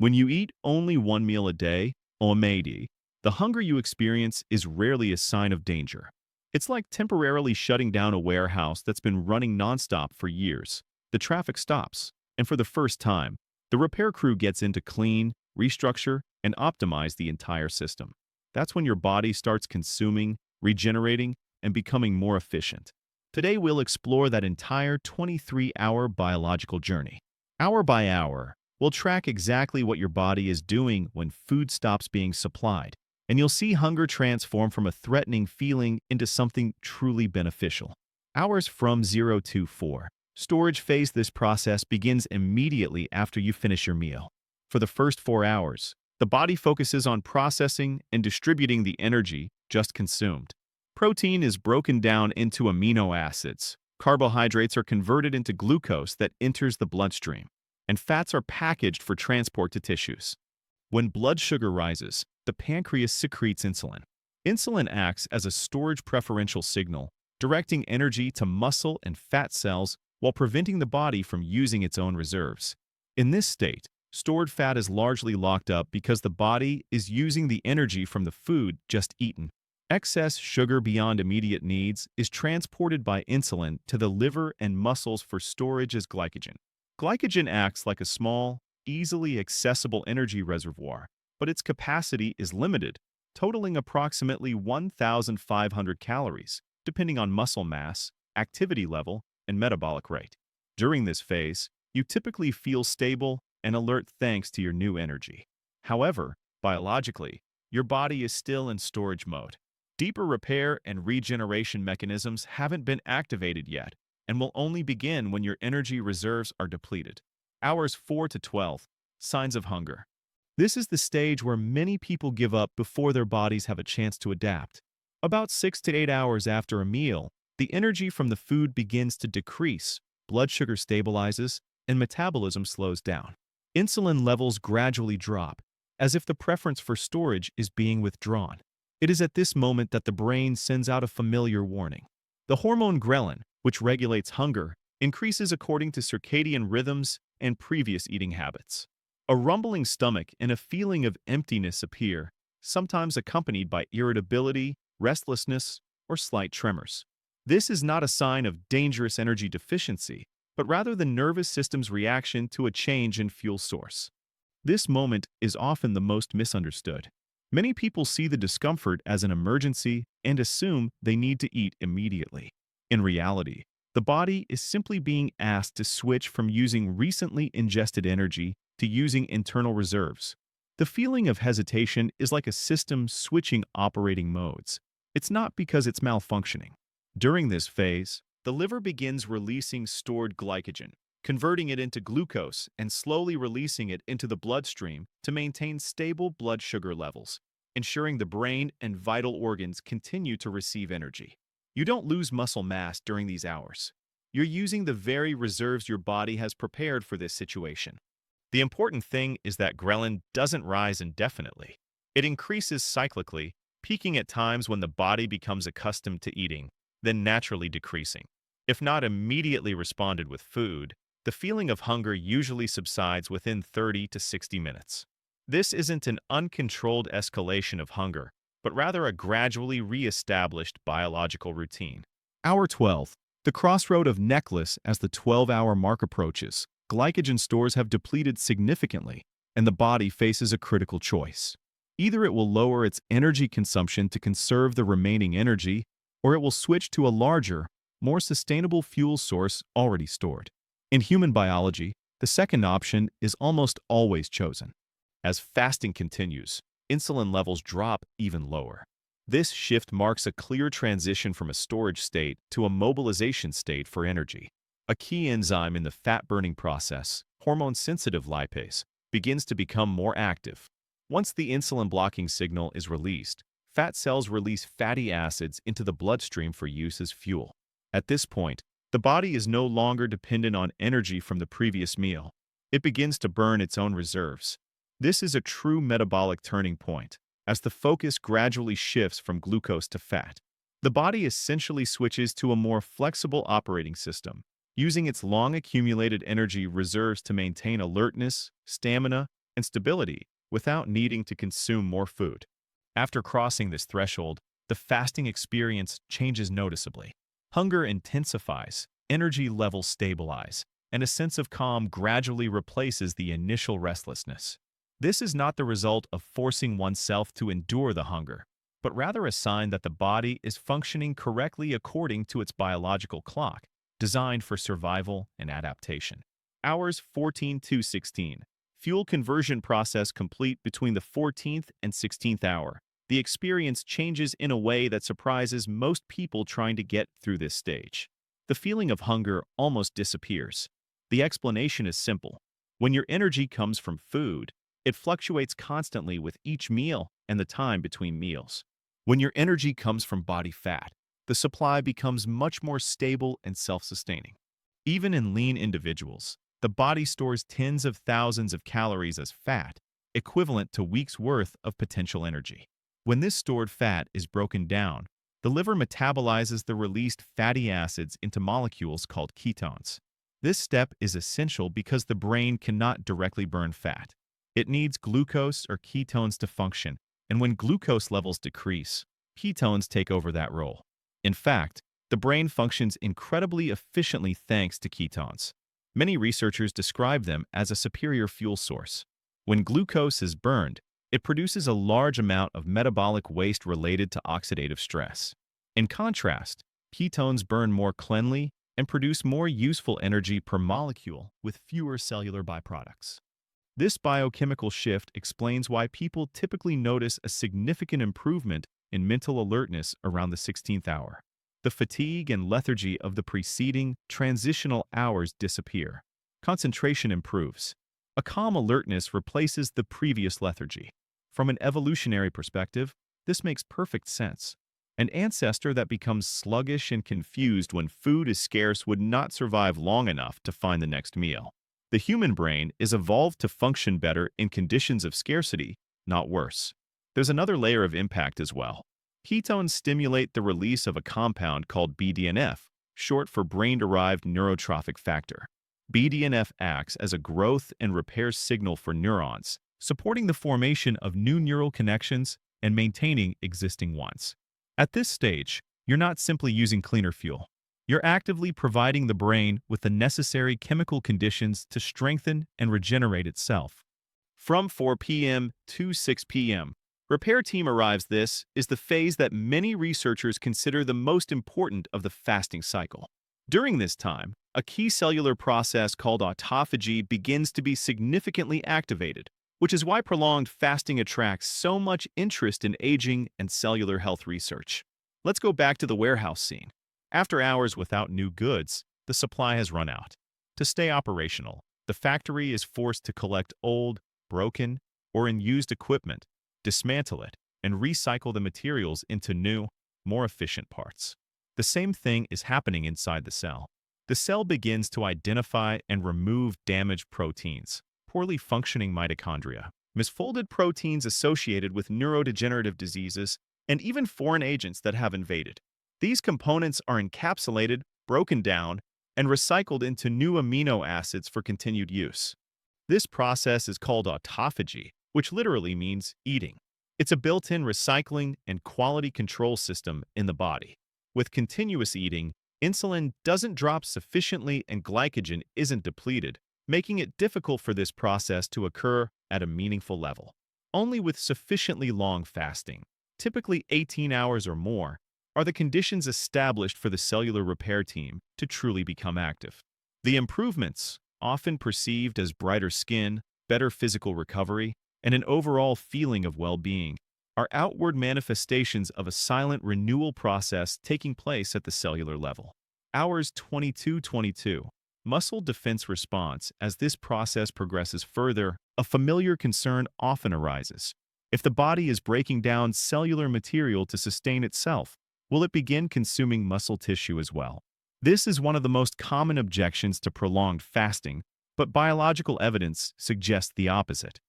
When you eat only one meal a day, omad, the hunger you experience is rarely a sign of danger. It's like temporarily shutting down a warehouse that's been running nonstop for years. The traffic stops, and for the first time, the repair crew gets in to clean, restructure, and optimize the entire system. That's when your body starts consuming, regenerating, and becoming more efficient. Today, we'll explore that entire 23-hour biological journey. Hour by hour, we'll track exactly what your body is doing when food stops being supplied, and you'll see hunger transform from a threatening feeling into something truly beneficial. Hours from 0 to 4. Storage phase. This process begins immediately after you finish your meal. For the first 4 hours, the body focuses on processing and distributing the energy just consumed. Protein is broken down into amino acids. Carbohydrates are converted into glucose that enters the bloodstream, and fats are packaged for transport to tissues. When blood sugar rises, the pancreas secretes insulin. Insulin acts as a storage preferential signal, directing energy to muscle and fat cells while preventing the body from using its own reserves. In this state, stored fat is largely locked up because the body is using the energy from the food just eaten. Excess sugar beyond immediate needs is transported by insulin to the liver and muscles for storage as glycogen. Glycogen acts like a small, easily accessible energy reservoir, but its capacity is limited, totaling approximately 1,500 calories, depending on muscle mass, activity level, and metabolic rate. During this phase, you typically feel stable and alert thanks to your new energy. However, biologically, your body is still in storage mode. Deeper repair and regeneration mechanisms haven't been activated yet and will only begin when your energy reserves are depleted. Hours 4 to 12. Signs of hunger. This is the stage where many people give up before their bodies have a chance to adapt. About 6 to 8 hours after a meal, the energy from the food begins to decrease, blood sugar stabilizes, and metabolism slows down. Insulin levels gradually drop, as if the preference for storage is being withdrawn. It is at this moment that the brain sends out a familiar warning. The hormone ghrelin, which regulates hunger, increases according to circadian rhythms and previous eating habits. A rumbling stomach and a feeling of emptiness appear, sometimes accompanied by irritability, restlessness, or slight tremors. This is not a sign of dangerous energy deficiency, but rather the nervous system's reaction to a change in fuel source. This moment is often the most misunderstood. Many people see the discomfort as an emergency and assume they need to eat immediately. In reality, the body is simply being asked to switch from using recently ingested energy to using internal reserves. The feeling of hesitation is like a system switching operating modes. It's not because it's malfunctioning. During this phase, the liver begins releasing stored glycogen, converting it into glucose and slowly releasing it into the bloodstream to maintain stable blood sugar levels, ensuring the brain and vital organs continue to receive energy. You don't lose muscle mass during these hours. You're using the very reserves your body has prepared for this situation. The important thing is that ghrelin doesn't rise indefinitely. It increases cyclically, peaking at times when the body becomes accustomed to eating, then naturally decreasing. If not immediately responded with food, the feeling of hunger usually subsides within 30 to 60 minutes. This isn't an uncontrolled escalation of hunger, but rather a gradually re-established biological routine. Hour 12. The crossroad of necklace. As the 12-hour mark approaches, glycogen stores have depleted significantly, and the body faces a critical choice. Either it will lower its energy consumption to conserve the remaining energy, or it will switch to a larger, more sustainable fuel source already stored. In human biology, the second option is almost always chosen. As fasting continues, insulin levels drop even lower. This shift marks a clear transition from a storage state to a mobilization state for energy. A key enzyme in the fat-burning process, hormone-sensitive lipase, begins to become more active. Once the insulin-blocking signal is released, fat cells release fatty acids into the bloodstream for use as fuel. At this point, the body is no longer dependent on energy from the previous meal. It begins to burn its own reserves. This is a true metabolic turning point, as the focus gradually shifts from glucose to fat. The body essentially switches to a more flexible operating system, using its long-accumulated energy reserves to maintain alertness, stamina, and stability without needing to consume more food. After crossing this threshold, the fasting experience changes noticeably. Hunger intensifies, energy levels stabilize, and a sense of calm gradually replaces the initial restlessness. This is not the result of forcing oneself to endure the hunger, but rather a sign that the body is functioning correctly according to its biological clock, designed for survival and adaptation. Hours 14 to 16. Fuel conversion process complete between the 14th and 16th hour. The experience changes in a way that surprises most people trying to get through this stage. The feeling of hunger almost disappears. The explanation is simple. When your energy comes from food, it fluctuates constantly with each meal and the time between meals. When your energy comes from body fat, the supply becomes much more stable and self-sustaining. Even in lean individuals, the body stores tens of thousands of calories as fat, equivalent to weeks' worth of potential energy. When this stored fat is broken down, the liver metabolizes the released fatty acids into molecules called ketones. This step is essential because the brain cannot directly burn fat. It needs glucose or ketones to function, and when glucose levels decrease, ketones take over that role. In fact, the brain functions incredibly efficiently thanks to ketones. Many researchers describe them as a superior fuel source. When glucose is burned, it produces a large amount of metabolic waste related to oxidative stress. In contrast, ketones burn more cleanly and produce more useful energy per molecule with fewer cellular byproducts. This biochemical shift explains why people typically notice a significant improvement in mental alertness around the 16th hour. The fatigue and lethargy of the preceding transitional hours disappear. Concentration improves. A calm alertness replaces the previous lethargy. From an evolutionary perspective, this makes perfect sense. An ancestor that becomes sluggish and confused when food is scarce would not survive long enough to find the next meal. The human brain is evolved to function better in conditions of scarcity, not worse. There's another layer of impact as well. Ketones stimulate the release of a compound called BDNF, short for brain-derived neurotrophic factor. BDNF acts as a growth and repair signal for neurons, supporting the formation of new neural connections and maintaining existing ones. At this stage, you're not simply using cleaner fuel. You're actively providing the brain with the necessary chemical conditions to strengthen and regenerate itself. From 4 p.m. to 6 p.m., repair team arrives. This is the phase that many researchers consider the most important of the fasting cycle. During this time, a key cellular process called autophagy begins to be significantly activated, which is why prolonged fasting attracts so much interest in aging and cellular health research. Let's go back to the warehouse scene. After hours without new goods, the supply has run out. To stay operational, the factory is forced to collect old, broken, or unused equipment, dismantle it, and recycle the materials into new, more efficient parts. The same thing is happening inside the cell. The cell begins to identify and remove damaged proteins, poorly functioning mitochondria, misfolded proteins associated with neurodegenerative diseases, and even foreign agents that have invaded. These components are encapsulated, broken down, and recycled into new amino acids for continued use. This process is called autophagy, which literally means eating. It's a built-in recycling and quality control system in the body. With continuous eating, insulin doesn't drop sufficiently and glycogen isn't depleted, making it difficult for this process to occur at a meaningful level. Only with sufficiently long fasting, typically 18 hours or more, are the conditions established for the cellular repair team to truly become active. The improvements, often perceived as brighter skin, better physical recovery, and an overall feeling of well-being, are outward manifestations of a silent renewal process taking place at the cellular level. Hours 22-22. Muscle defense response. As this process progresses further, a familiar concern often arises. If the body is breaking down cellular material to sustain itself, will it begin consuming muscle tissue as well? This is one of the most common objections to prolonged fasting, but biological evidence suggests the opposite.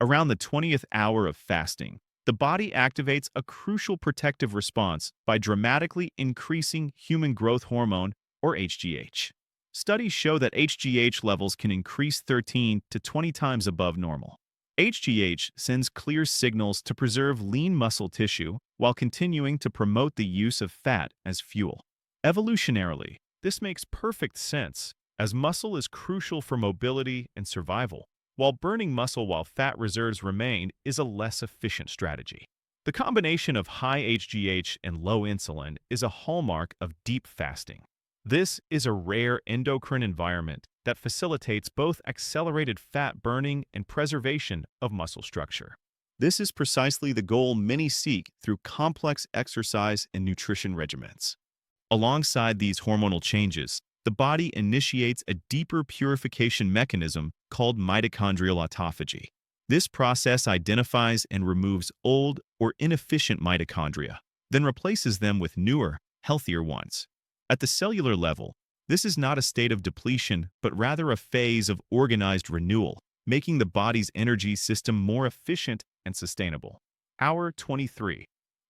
Around the 20th hour of fasting, the body activates a crucial protective response by dramatically increasing human growth hormone, or HGH. Studies show that HGH levels can increase 13 to 20 times above normal. HGH sends clear signals to preserve lean muscle tissue while continuing to promote the use of fat as fuel. Evolutionarily, this makes perfect sense, as muscle is crucial for mobility and survival, while burning muscle while fat reserves remain is a less efficient strategy. The combination of high HGH and low insulin is a hallmark of deep fasting. This is a rare endocrine environment that facilitates both accelerated fat burning and preservation of muscle structure. This is precisely the goal many seek through complex exercise and nutrition regimens. Alongside these hormonal changes, the body initiates a deeper purification mechanism called mitochondrial autophagy. This process identifies and removes old or inefficient mitochondria, then replaces them with newer, healthier ones. At the cellular level, this is not a state of depletion, but rather a phase of organized renewal, making the body's energy system more efficient and sustainable. Hour 23.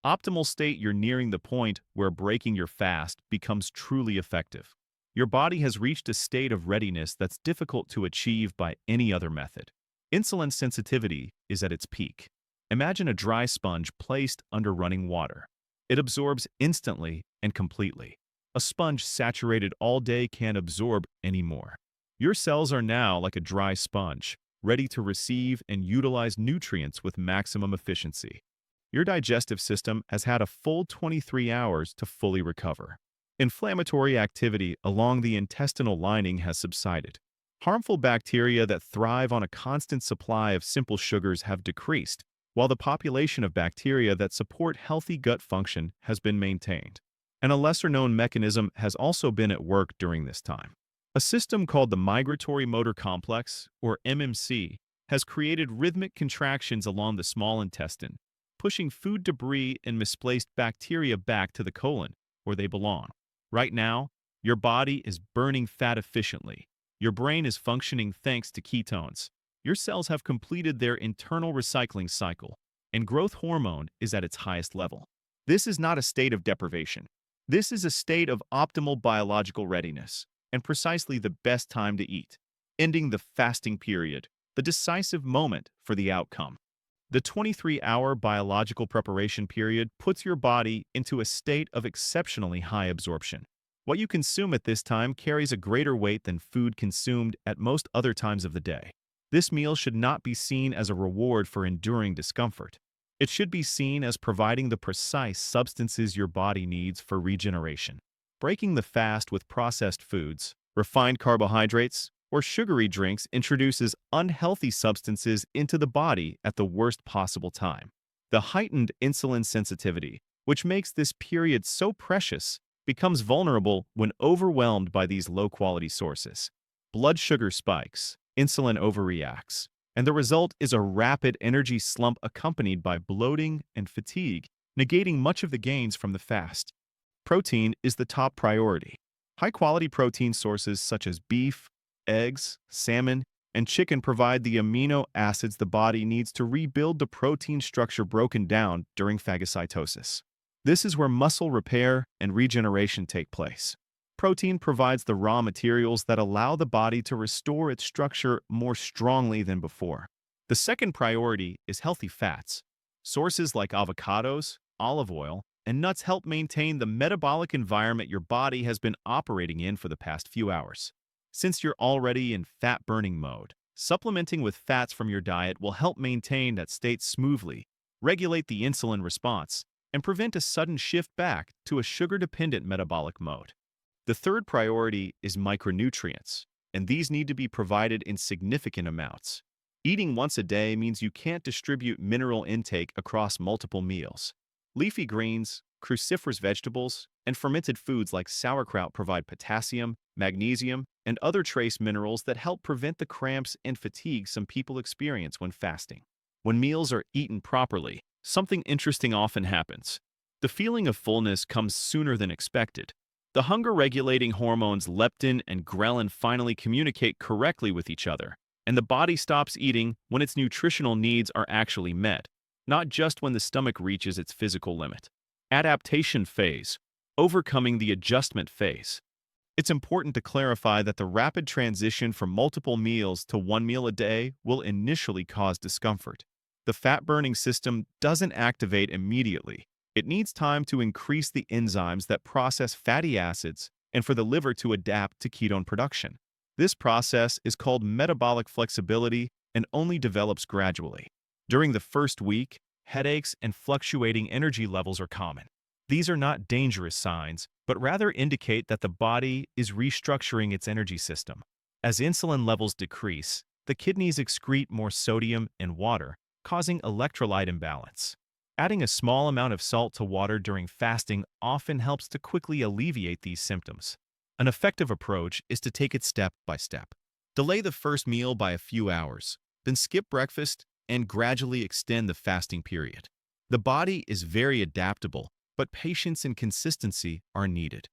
Optimal state. You're nearing the point where breaking your fast becomes truly effective. Your body has reached a state of readiness that's difficult to achieve by any other method. Insulin sensitivity is at its peak. Imagine a dry sponge placed under running water. It absorbs instantly and completely. A sponge saturated all day can't absorb anymore. Your cells are now like a dry sponge, ready to receive and utilize nutrients with maximum efficiency. Your digestive system has had a full 23 hours to fully recover. Inflammatory activity along the intestinal lining has subsided. Harmful bacteria that thrive on a constant supply of simple sugars have decreased, while the population of bacteria that support healthy gut function has been maintained. And a lesser-known mechanism has also been at work during this time. A system called the migratory motor complex, or MMC, has created rhythmic contractions along the small intestine, pushing food debris and misplaced bacteria back to the colon, where they belong. Right now, your body is burning fat efficiently. Your brain is functioning thanks to ketones. Your cells have completed their internal recycling cycle, and growth hormone is at its highest level. This is not a state of deprivation. This is a state of optimal biological readiness, and precisely the best time to eat, ending the fasting period, the decisive moment for the outcome. The 23-hour biological preparation period puts your body into a state of exceptionally high absorption. What you consume at this time carries a greater weight than food consumed at most other times of the day. This meal should not be seen as a reward for enduring discomfort. It should be seen as providing the precise substances your body needs for regeneration. Breaking the fast with processed foods, refined carbohydrates, or sugary drinks introduces unhealthy substances into the body at the worst possible time. The heightened insulin sensitivity, which makes this period so precious, becomes vulnerable when overwhelmed by these low-quality sources. Blood sugar spikes, insulin overreacts, and the result is a rapid energy slump accompanied by bloating and fatigue, negating much of the gains from the fast. Protein is the top priority. High-quality protein sources such as beef, eggs, salmon, and chicken provide the amino acids the body needs to rebuild the protein structure broken down during phagocytosis. This is where muscle repair and regeneration take place. Protein provides the raw materials that allow the body to restore its structure more strongly than before. The second priority is healthy fats. Sources like avocados, olive oil, and nuts help maintain the metabolic environment your body has been operating in for the past few hours. Since you're already in fat-burning mode, supplementing with fats from your diet will help maintain that state smoothly, regulate the insulin response, and prevent a sudden shift back to a sugar-dependent metabolic mode. The third priority is micronutrients, and these need to be provided in significant amounts. Eating once a day means you can't distribute mineral intake across multiple meals. Leafy greens, cruciferous vegetables, and fermented foods like sauerkraut provide potassium, magnesium, and other trace minerals that help prevent the cramps and fatigue some people experience when fasting. When meals are eaten properly, something interesting often happens. The feeling of fullness comes sooner than expected. The hunger-regulating hormones leptin and ghrelin finally communicate correctly with each other, and the body stops eating when its nutritional needs are actually met, not just when the stomach reaches its physical limit. Adaptation phase, overcoming the adjustment phase. It's important to clarify that the rapid transition from multiple meals to one meal a day will initially cause discomfort. The fat-burning system doesn't activate immediately. It needs time to increase the enzymes that process fatty acids and for the liver to adapt to ketone production. This process is called metabolic flexibility and only develops gradually. During the first week, headaches and fluctuating energy levels are common. These are not dangerous signs, but rather indicate that the body is restructuring its energy system. As insulin levels decrease, the kidneys excrete more sodium and water, causing electrolyte imbalance. Adding a small amount of salt to water during fasting often helps to quickly alleviate these symptoms. An effective approach is to take it step by step. Delay the first meal by a few hours, then skip breakfast and gradually extend the fasting period. The body is very adaptable, but patience and consistency are needed.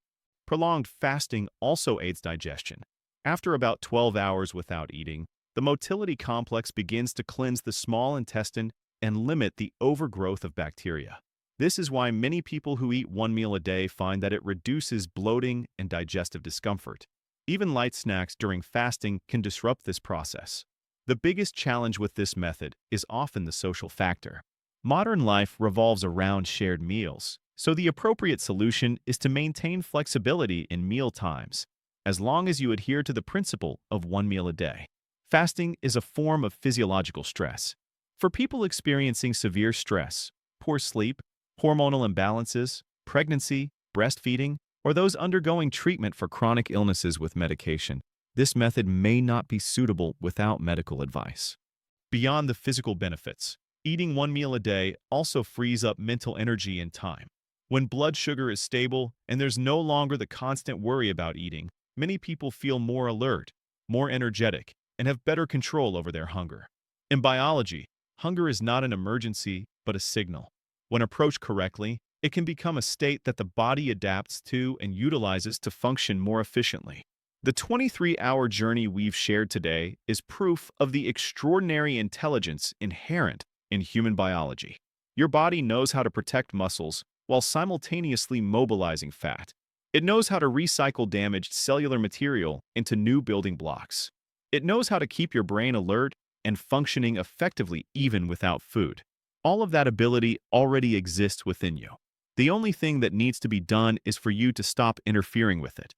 Prolonged fasting also aids digestion. After about 12 hours without eating, the motility complex begins to cleanse the small intestine and limit the overgrowth of bacteria. This is why many people who eat one meal a day find that it reduces bloating and digestive discomfort. Even light snacks during fasting can disrupt this process. The biggest challenge with this method is often the social factor. Modern life revolves around shared meals, so the appropriate solution is to maintain flexibility in meal times, as long as you adhere to the principle of one meal a day. Fasting is a form of physiological stress. For people experiencing severe stress, poor sleep, hormonal imbalances, pregnancy, breastfeeding, or those undergoing treatment for chronic illnesses with medication, this method may not be suitable without medical advice. Beyond the physical benefits, eating one meal a day also frees up mental energy and time. When blood sugar is stable and there's no longer the constant worry about eating, many people feel more alert, more energetic, and have better control over their hunger. In biology, hunger is not an emergency, but a signal. When approached correctly, it can become a state that the body adapts to and utilizes to function more efficiently. The 23-hour journey we've shared today is proof of the extraordinary intelligence inherent in human biology. Your body knows how to protect muscles while simultaneously mobilizing fat. It knows how to recycle damaged cellular material into new building blocks. It knows how to keep your brain alert and functioning effectively even without food. All of that ability already exists within you. The only thing that needs to be done is for you to stop interfering with it.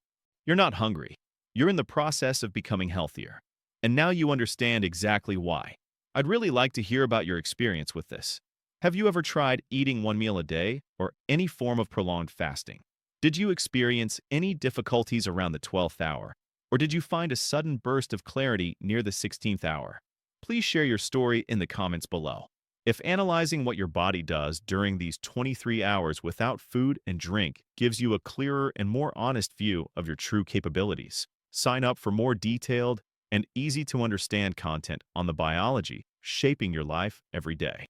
You're not hungry. You're in the process of becoming healthier. And now you understand exactly why. I'd really like to hear about your experience with this. Have you ever tried eating one meal a day or any form of prolonged fasting? Did you experience any difficulties around the 12th hour? Or did you find a sudden burst of clarity near the 16th hour? Please share your story in the comments below. If analyzing what your body does during these 23 hours without food and drink gives you a clearer and more honest view of your true capabilities, sign up for more detailed and easy-to-understand content on the biology shaping your life every day.